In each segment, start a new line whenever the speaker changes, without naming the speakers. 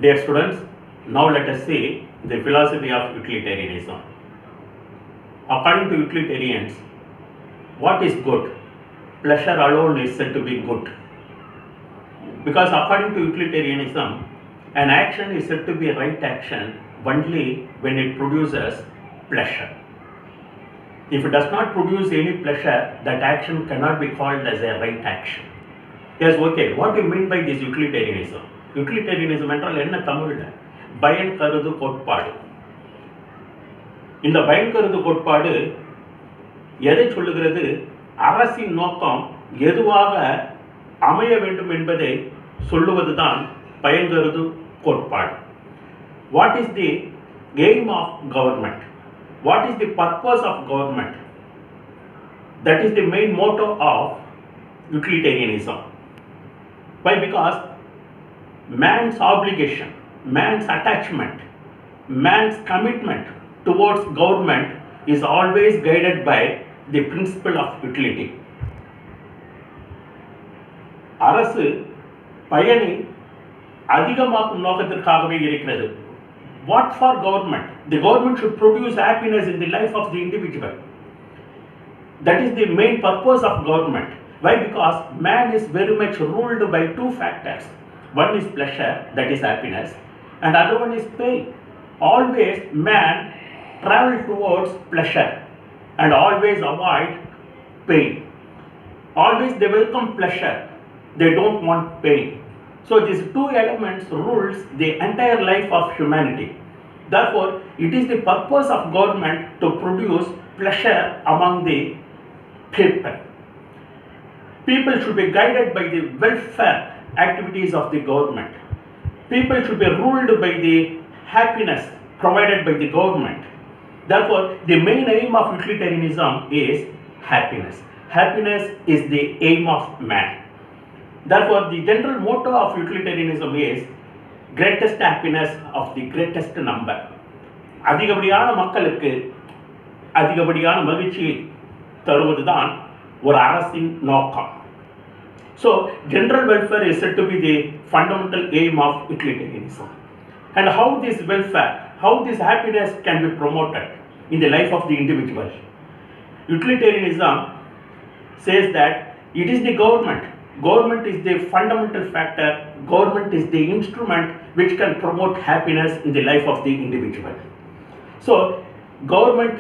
Dear students, now let us see the philosophy of utilitarianism. According to utilitarians, what is good? Pleasure alone is said to be good. Because according to utilitarianism, an action is said to be a right action only when it produces pleasure. If it does not produce any pleasure, that action cannot be called as a right action. Yes, okay. What do you mean by this utilitarianism? Utilitarianism என்றால் என்ன தமிழ்ல? பயன் கருது கோட்பாடு. இந்த பயன் கருது கோட்பாடு எதை சொல்லுகிறது? அரசின் நோக்கம் எதுவாக அமைய வேண்டும் என்பதை சொல்லுவதுதான் பயன் கருது கோட்பாடு. What is the aim of government? What is the purpose of government? That is the main motto of utilitarianism. Why? Because man's obligation, man's attachment, man's commitment towards government is always guided by the principle of utility. அரசு பயனை அதிகமாக்கும் நோக்கத்திற்காகவே இருக்கிறது. What for government? The government should produce happiness in the life of the individual. That is the main purpose of government. Why? Because man is very much ruled by two factors. One is pleasure, that is happiness, and other one is pain. Always man travel towards pleasure and always avoid pain. Always they welcome pleasure, they don't want pain. So these two elements rules the entire life of humanity. Therefore, it is the purpose of government to produce pleasure among the people. People should be guided by the welfare activities of the government. People should be ruled by the happiness provided by the government. Therefore, the main aim of utilitarianism is happiness. Happiness is the aim of man. Therefore, the general motto of utilitarianism is greatest happiness of the greatest number. அதிகப்படியான மக்களுக்கு அதிகப்படியான மகிழ்ச்சியை தருவதுதான் ஒரு அரசின் நோக்கம். So, general welfare is said to be the fundamental aim of utilitarianism. And how this welfare, how this happiness can be promoted in the life of the individual? Utilitarianism says that it is the government. Government is the fundamental factor. Government is the instrument which can promote happiness in the life of the individual. So, government,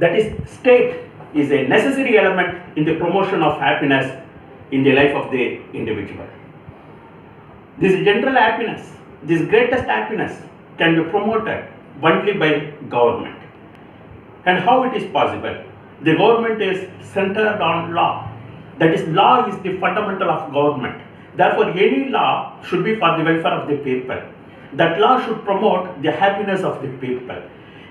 that is state, is a necessary element in the promotion of happiness in the life of the individual. This general happiness, this greatest happiness can be promoted only by government. And how it is possible? The government is centered on law. That is, law is the fundamental of government. Therefore, any law should be for the welfare of the people. That law should promote the happiness of the people.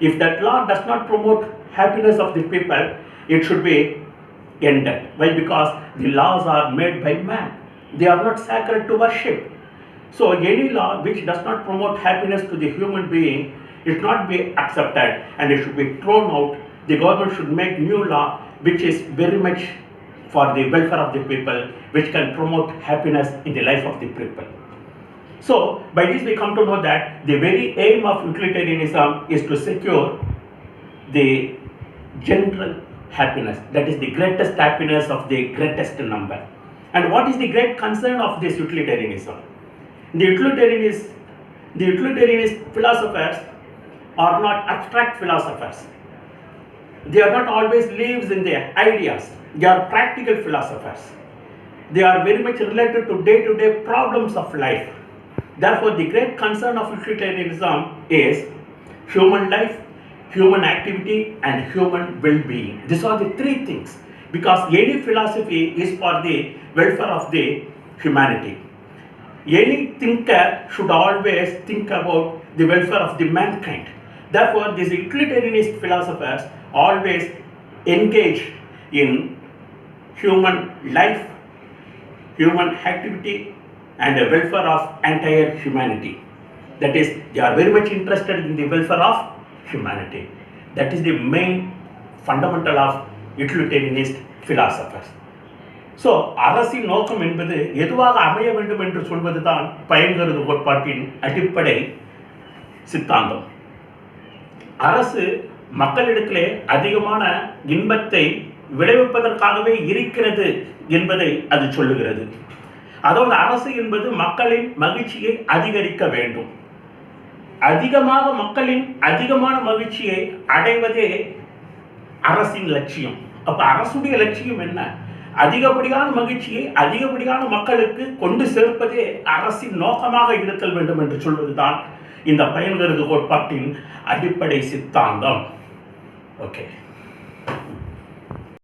If that law does not promote happiness of the people, it should be ended. Why? Because the laws are made by man. They are not sacred to worship. So any law which does not promote happiness to the human being is not be accepted and it should be thrown out. The government should make new law which is very much for the welfare of the people, which can promote happiness in the life of the people. So by this we come to know that the very aim of utilitarianism is to secure the general happiness, that is the greatest happiness of the greatest number. And what is the great concern of this utilitarianism? The utilitarianist philosophers are not abstract philosophers. They are not always lives in their ideas. They are practical philosophers. They are very much related to day-to-day problems of life. Therefore, the great concern of utilitarianism is human life, human activity and human well-being. These are the three things, because any philosophy is for the welfare of the humanity. Any thinker should always think about the welfare of the mankind. Therefore, these utilitarianist philosophers always engage in human life, human activity and the welfare of entire humanity. That is, they are very much interested in the welfare of humanity. That is the main fundamental of utilitarianist philosophers. So அரசின் நோக்கம் என்பது எதுவாக அமைய வேண்டும் என்று சொல்வதுதான் பயன்கருது கோட்பாட்டின் அடிப்படை சித்தாந்தம். அரசு மக்களிடத்திலே அதிகமான இன்பத்தை விளைவிப்பதற்காகவே இருக்கிறது என்பதை அது சொல்லுகிறது. அதோடு அரசு என்பது மக்களின் மகிழ்ச்சியை அதிகரிக்க வேண்டும். அதிகமாக மக்களின் அதிகமான மகிழ்ச்சியை அடைவதே அரசின் லட்சியம். அப்ப அரசுடைய லட்சியம் என்ன? அதிகப்படியான மகிழ்ச்சியை அதிகப்படியான மக்களுக்கு கொண்டு சேர்ப்பதே அரசின் நோக்கமாக இருத்தல் வேண்டும் என்று சொல்வதுதான் இந்த பயன்கருது கோட்பாட்டின் அடிப்படை சித்தாந்தம். ஓகே.